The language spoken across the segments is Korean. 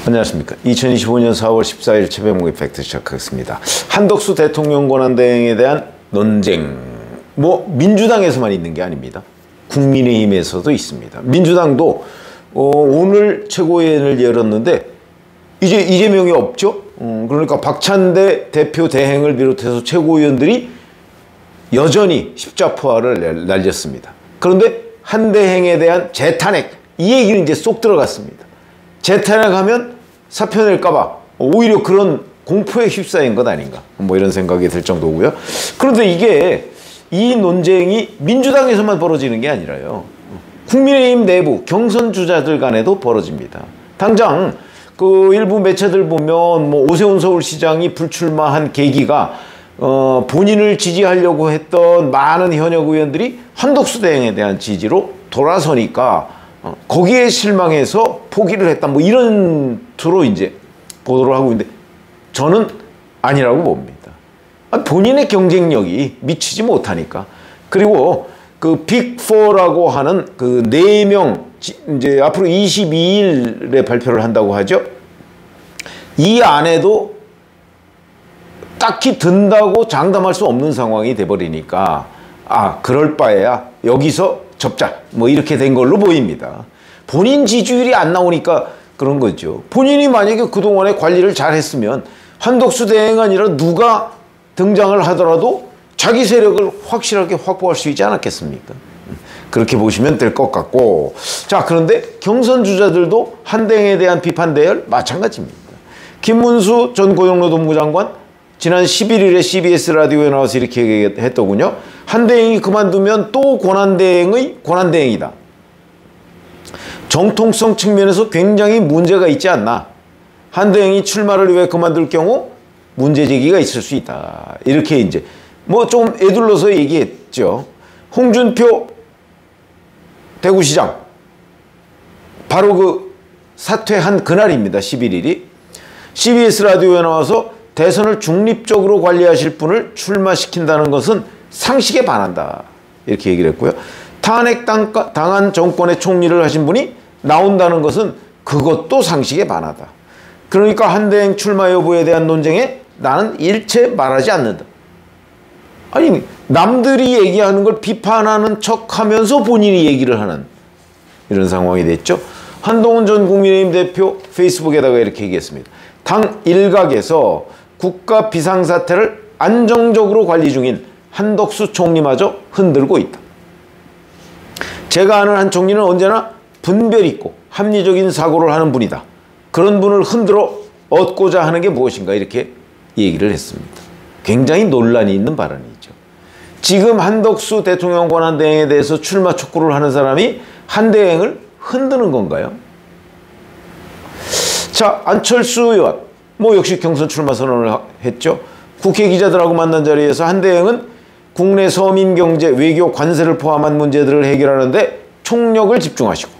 안녕하십니까. 2025년 4월 14일 최병목의 팩트 시작하겠습니다. 한덕수 대통령 권한대행에 대한 논쟁, 민주당에서만 있는 게 아닙니다. 국민의힘에서도 있습니다. 민주당도 오늘 최고위원회를 열었는데 이제 이재명이 없죠. 그러니까 박찬대 대표 대행을 비롯해서 최고위원들이 여전히 십자포화를 날렸습니다. 그런데 한 대행에 대한 재탄핵, 이 얘기는 이제 쏙 들어갔습니다. 재탄핵하면 사표 낼까봐 오히려 그런 공포에 휩싸인 것 아닌가, 이런 생각이 들 정도고요. 그런데 이 논쟁이 민주당에서만 벌어지는 게 아니라요, 국민의힘 내부 경선 주자들 간에도 벌어집니다. 당장 그 일부 매체들 보면 오세훈 서울시장이 불출마한 계기가 본인을 지지하려고 했던 많은 현역 의원들이 한덕수 대행에 대한 지지로 돌아서니까 거기에 실망해서 포기를 했다, 이런 투로 이제 보도를 하고 있는데 저는 아니라고 봅니다. 본인의 경쟁력이 미치지 못하니까. 그리고 그 빅4라고 하는 그 4명, 이제 앞으로 22일에 발표를 한다고 하죠. 이 안에도 딱히 든다고 장담할 수 없는 상황이 돼버리니까 그럴 바에야 여기서 접자, 이렇게 된 걸로 보입니다. 본인 지지율이 안 나오니까 그런 거죠. 본인이 만약에 그동안에 관리를 잘했으면 한덕수 대행 아니라 누가 등장을 하더라도 자기 세력을 확실하게 확보할 수 있지 않았겠습니까? 그렇게 보시면 될 것 같고, 자, 그런데 경선 주자들도 한 대행에 대한 비판 대열 마찬가지입니다. 김문수 전 고용노동부 장관 지난 11일에 CBS 라디오에 나와서 이렇게 얘기했더군요. 한 대행이 그만두면 또 권한대행의 권한대행이다. 정통성 측면에서 굉장히 문제가 있지 않나. 한 대행이 출마를 위해 그만둘 경우 문제 제기가 있을 수 있다. 이렇게 이제 좀 애둘러서 얘기했죠. 홍준표 대구시장 바로 그 사퇴한 그날입니다. 11일이. CBS 라디오에 나와서 대선을 중립적으로 관리하실 분을 출마시킨다는 것은 상식에 반한다, 이렇게 얘기를 했고요. 탄핵당한 정권의 총리를 하신 분이 나온다는 것은 그것도 상식에 반하다. 그러니까 한 대행 출마 여부에 대한 논쟁에 나는 일체 말하지 않는다. 아니, 남들이 얘기하는 걸 비판하는 척하면서 본인이 얘기를 하는 이런 상황이 됐죠. 한동훈 전 국민의힘 대표 페이스북에다가 이렇게 얘기했습니다. 당 일각에서 국가 비상사태를 안정적으로 관리 중인 한덕수 총리마저 흔들고 있다. 제가 아는 한 총리는 언제나 분별 있고 합리적인 사고를 하는 분이다. 그런 분을 흔들어 얻고자 하는 게 무엇인가, 이렇게 얘기를 했습니다. 굉장히 논란이 있는 발언이죠. 지금 한덕수 대통령 권한대행에 대해서 출마 촉구를 하는 사람이 한 대행을 흔드는 건가요? 자, 안철수 의원 역시 경선 출마 선언을 했죠. 국회 기자들하고 만난 자리에서 한 대행은 국내 서민 경제, 외교, 관세를 포함한 문제들을 해결하는데 총력을 집중하시고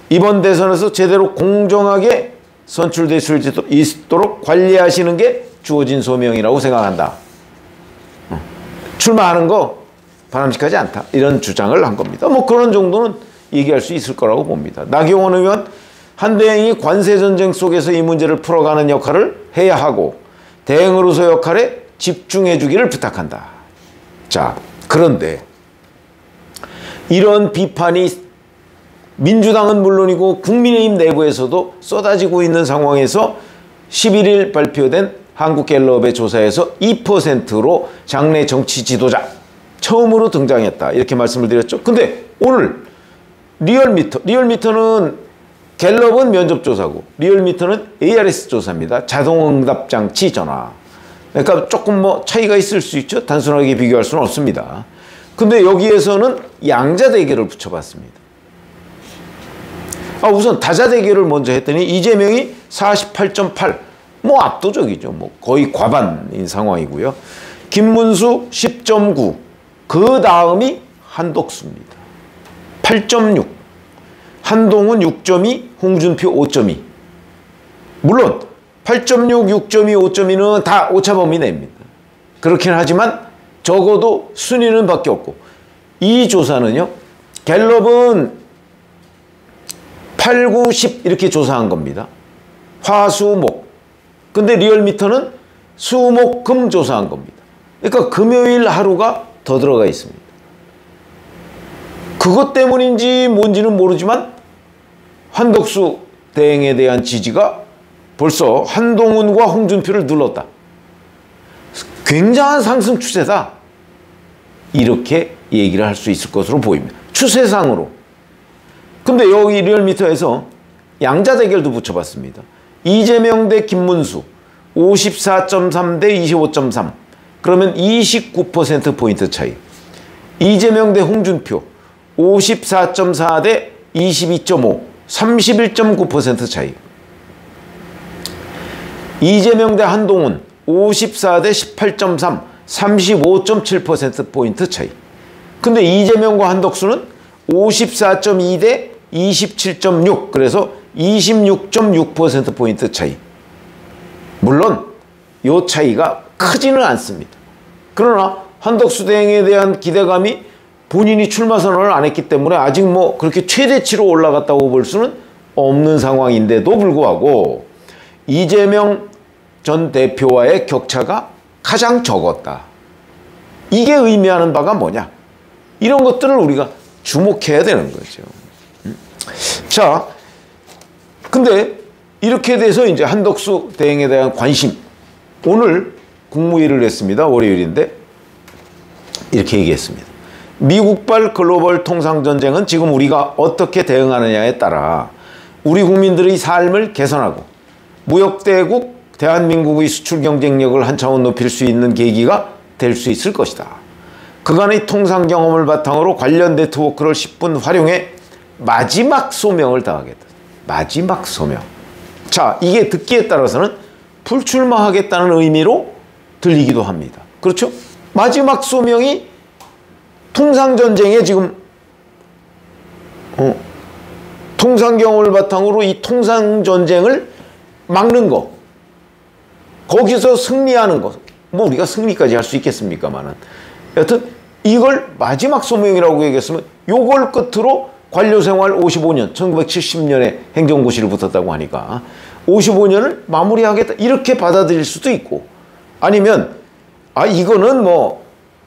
이번 대선에서 제대로 공정하게 선출될 수 있도록 관리하시는 게 주어진 소명이라고 생각한다. 출마하는 거 바람직하지 않다, 이런 주장을 한 겁니다. 그런 정도는 얘기할 수 있을 거라고 봅니다. 나경원 의원, 한 대행이 관세 전쟁 속에서 이 문제를 풀어가는 역할을 해야 하고 대행으로서 역할에 집중해 주기를 부탁한다. 자, 그런데 이런 비판이 민주당은 물론이고 국민의힘 내부에서도 쏟아지고 있는 상황에서 11일 발표된 한국갤럽의 조사에서 2%로 장내 정치 지도자 처음으로 등장했다, 이렇게 말씀을 드렸죠. 근데 오늘 리얼미터는 갤럽은 면접조사고 리얼미터는 ARS 조사입니다. 자동응답장치 전화. 그러니까 조금 차이가 있을 수 있죠. 단순하게 비교할 수는 없습니다. 근데 여기에서는 양자 대결을 붙여봤습니다. 우선 다자 대결을 먼저 했더니 이재명이 48.8, 압도적이죠. 거의 과반인 상황이고요. 김문수 10.9, 그 다음이 한덕수입니다. 8.6, 한동훈 6.2, 홍준표 5.2. 물론 8.6, 6.2, 5.2는 다 오차범위 내입니다. 그렇긴 하지만 적어도 순위는 밖에 없고, 이 조사는요, 갤럽은 8, 9, 10 이렇게 조사한 겁니다. 화수목. 근데 리얼미터는 수목금 조사한 겁니다. 그러니까 금요일 하루가 더 들어가 있습니다. 그것 때문인지 뭔지는 모르지만 한덕수 대행에 대한 지지가 벌써 한동훈과 홍준표를 눌렀다. 굉장한 상승 추세다. 이렇게 얘기를 할 수 있을 것으로 보입니다. 추세상으로. 근데 여기 리얼미터에서 양자 대결도 붙여봤습니다. 이재명 대 김문수 54.3 대 25.3. 그러면 29%포인트 차이. 이재명 대 홍준표 54.4 대 22.5. 31.9% 차이. 이재명 대 한동훈 54 대 18.3. 35.7%포인트 차이. 근데 이재명과 한덕수는 54.2 대 27.6. 그래서 26.6%포인트 차이. 물론 이 차이가 크지는 않습니다. 그러나 한덕수 대행에 대한 기대감이 본인이 출마 선언을 안 했기 때문에 아직 뭐 그렇게 최대치로 올라갔다고 볼 수는 없는 상황인데도 불구하고 이재명 전 대표와의 격차가 가장 적었다. 이게 의미하는 바가 뭐냐? 이런 것들을 우리가 주목해야 되는 거죠. 자, 근데 이렇게 돼서 이제 한덕수 대행에 대한 관심. 오늘 국무회의를 했습니다. 월요일인데 이렇게 얘기했습니다. 미국발 글로벌 통상전쟁은 지금 우리가 어떻게 대응하느냐에 따라 우리 국민들의 삶을 개선하고 무역대국 대한민국의 수출 경쟁력을 한 차원 높일 수 있는 계기가 될 수 있을 것이다. 그간의 통상 경험을 바탕으로 관련 네트워크를 10분 활용해 마지막 소명을 다하겠다. 마지막 소명. 자, 이게 듣기에 따라서는 불출마하겠다는 의미로 들리기도 합니다. 그렇죠? 마지막 소명이 통상전쟁에 지금 통상 경험을 바탕으로 이 통상전쟁을 막는 거, 거기서 승리하는 것. 뭐 우리가 승리까지 할 수 있겠습니까만은. 여튼 이걸 마지막 소명이라고 얘기했으면 요걸 끝으로 관료생활 55년, 1970년에 행정고시를 붙었다고 하니까 55년을 마무리하겠다 이렇게 받아들일 수도 있고, 아니면 이거는 뭐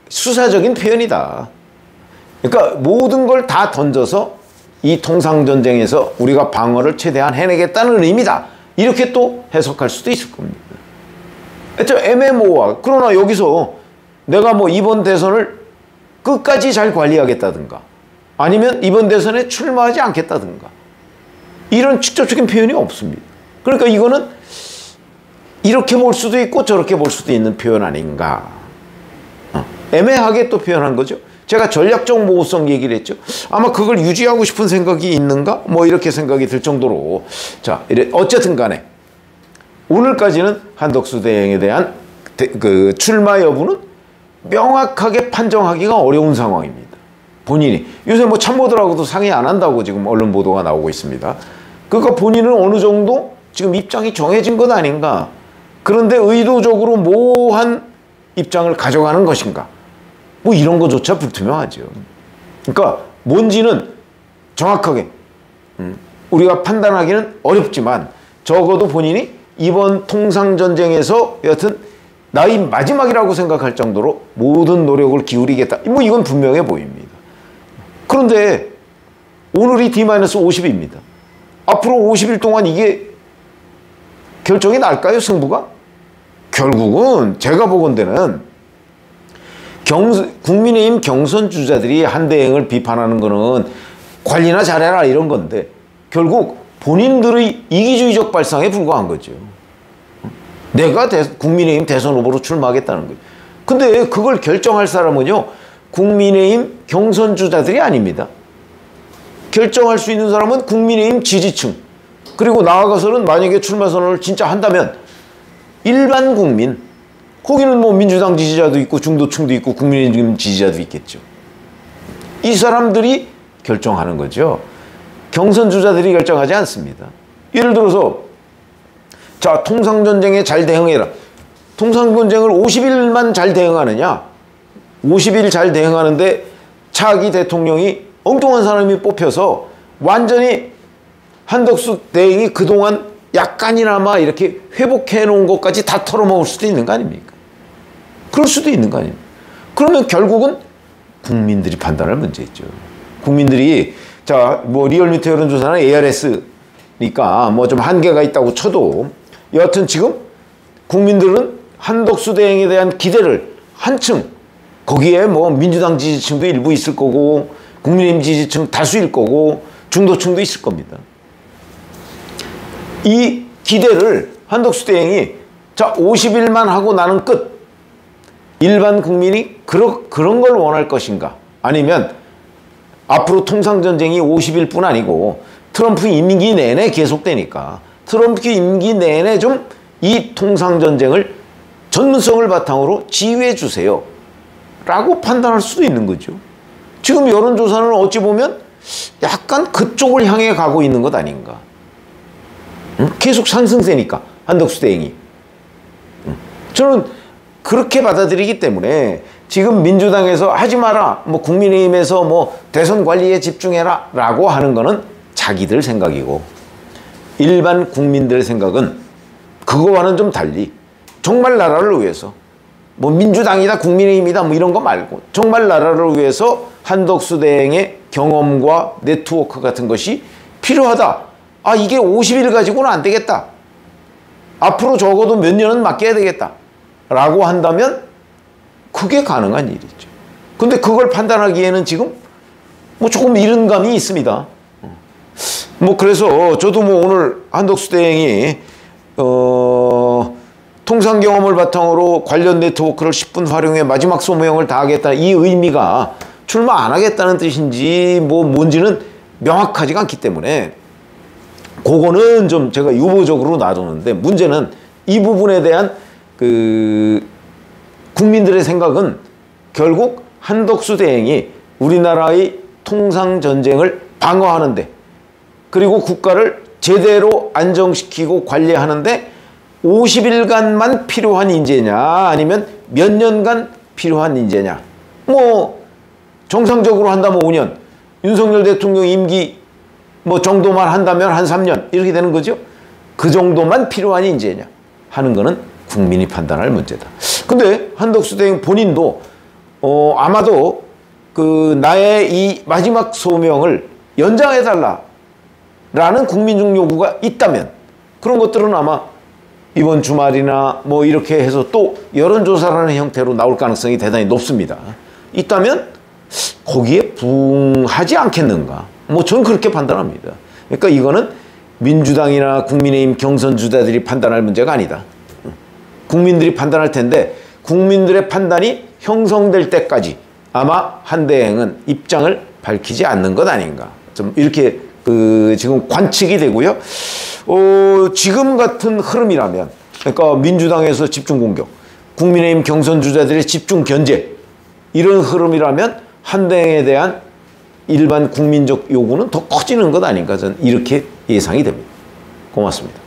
수사적인 표현이다. 그러니까 모든 걸 다 던져서 이 통상전쟁에서 우리가 방어를 최대한 해내겠다는 의미다. 이렇게 또 해석할 수도 있을 겁니다. 좀 애매모호하. 그러나 여기서 내가 뭐 이번 대선을 끝까지 잘 관리하겠다든가 아니면 이번 대선에 출마하지 않겠다든가 이런 직접적인 표현이 없습니다. 그러니까 이거는 이렇게 볼 수도 있고 저렇게 볼 수도 있는 표현 아닌가. 애매하게 또 표현한 거죠. 제가 전략적 모호성 얘기를 했죠. 아마 그걸 유지하고 싶은 생각이 있는가? 뭐 이렇게 생각이 들 정도로. 자, 어쨌든 간에 오늘까지는 한덕수 대행에 대한 그 출마 여부는 명확하게 판정하기가 어려운 상황입니다. 본인이. 요새 뭐 참모들하고도 상의 안 한다고 지금 언론 보도가 나오고 있습니다. 그러니까 본인은 어느 정도 지금 입장이 정해진 것 아닌가. 그런데 의도적으로 모호한 입장을 가져가는 것인가. 뭐 이런 것조차 불투명하죠. 그러니까 뭔지는 정확하게 우리가 판단하기는 어렵지만 적어도 본인이 이번 통상전쟁에서 여튼 나의 마지막이라고 생각할 정도로 모든 노력을 기울이겠다. 뭐 이건 분명해 보입니다. 그런데 오늘이 D-50입니다. 앞으로 50일 동안 이게 결정이 날까요? 승부가? 결국은 제가 보건대는 국민의힘 경선 주자들이 한대행을 비판하는 거는 관리나 잘해라 이런 건데 결국 본인들의 이기주의적 발상에 불과한 거죠. 내가 국민의힘 대선 후보로 출마하겠다는 거죠. 근데 그걸 결정할 사람은요, 국민의힘 경선 주자들이 아닙니다. 결정할 수 있는 사람은 국민의힘 지지층, 그리고 나아가서는 만약에 출마 선언을 진짜 한다면 일반 국민, 거기는 뭐 민주당 지지자도 있고 중도층도 있고 국민의힘 지지자도 있겠죠. 이 사람들이 결정하는 거죠. 경선 주자들이 결정하지 않습니다. 예를 들어서 자, 통상전쟁에 잘 대응해라. 통상전쟁을 50일만 잘 대응하느냐? 50일 잘 대응하는데 차기 대통령이 엉뚱한 사람이 뽑혀서 완전히 한덕수 대행이 그동안 약간이나마 이렇게 회복해 놓은 것까지 다 털어먹을 수도 있는 거 아닙니까? 그럴 수도 있는 거 아닙니까? 그러면 결국은 국민들이 판단할 문제있죠. 국민들이, 자, 뭐 리얼미터 여론조사는 ARS니까 뭐 좀 한계가 있다고 쳐도 여하튼 지금 국민들은 한덕수 대행에 대한 기대를 한층, 거기에 뭐 민주당 지지층도 일부 있을 거고 국민의힘 지지층 다수일 거고 중도층도 있을 겁니다. 이 기대를 한덕수 대행이 자 50일만 하고 나는 끝. 일반 국민이 그런 걸 원할 것인가? 아니면 앞으로 통상전쟁이 50일뿐 아니고 트럼프 임기 내내 계속되니까 트럼프 임기 내내 좀 이 통상전쟁을 전문성을 바탕으로 지휘해 주세요. 라고 판단할 수도 있는 거죠. 지금 여론조사는 어찌 보면 약간 그쪽을 향해 가고 있는 것 아닌가. 계속 상승세니까 한덕수 대행이. 저는 그렇게 받아들이기 때문에 지금 민주당에서 하지 마라, 뭐 국민의힘에서 뭐 대선 관리에 집중해라 라고 하는 거는 자기들 생각이고 일반 국민들의 생각은 그거와는 좀 달리 정말 나라를 위해서 뭐 민주당이다 국민의힘이다 뭐 이런 거 말고 정말 나라를 위해서 한덕수 대행의 경험과 네트워크 같은 것이 필요하다. 아, 이게 50일 가지고는 안 되겠다. 앞으로 적어도 몇 년은 맡겨야 되겠다. 라고 한다면 그게 가능한 일이죠. 근데 그걸 판단하기에는 지금 뭐 조금 이른 감이 있습니다. 뭐 그래서 저도 뭐 오늘 한덕수 대행이 통상 경험을 바탕으로 관련 네트워크를 10분 활용해 마지막 소모형을 다하겠다. 이 의미가 출마 안 하겠다는 뜻인지 뭐 뭔지는 명확하지가 않기 때문에 그거는 좀 제가 유보적으로 놔두는데 문제는 이 부분에 대한 그 국민들의 생각은 결국 한덕수 대행이 우리나라의 통상전쟁을 방어하는데 그리고 국가를 제대로 안정시키고 관리하는데 50일간만 필요한 인재냐 아니면 몇 년간 필요한 인재냐. 뭐 정상적으로 한다면 5년, 윤석열 대통령 임기 뭐 정도만 한다면 한 3년 이렇게 되는 거죠. 그 정도만 필요한 인재냐 하는 거는 국민이 판단할 문제다. 근데 한덕수 대행 본인도 아마도 그 나의 이 마지막 소명을 연장해달라 라는 국민적 요구가 있다면 그런 것들은 아마 이번 주말이나 뭐 이렇게 해서 또 여론조사라는 형태로 나올 가능성이 대단히 높습니다. 있다면 거기에 부응하지 않겠는가. 뭐 저는 그렇게 판단합니다. 그러니까 이거는 민주당이나 국민의힘 경선 주자들이 판단할 문제가 아니다. 국민들이 판단할 텐데 국민들의 판단이 형성될 때까지 아마 한 대행은 입장을 밝히지 않는 것 아닌가. 좀 이렇게 지금 관측이 되고요. 지금 같은 흐름이라면 그러니까 민주당에서 집중 공격, 국민의힘 경선 주자들의 집중 견제 이런 흐름이라면 한 대행에 대한 일반 국민적 요구는 더 커지는 것 아닌가 저는 이렇게 예상이 됩니다. 고맙습니다.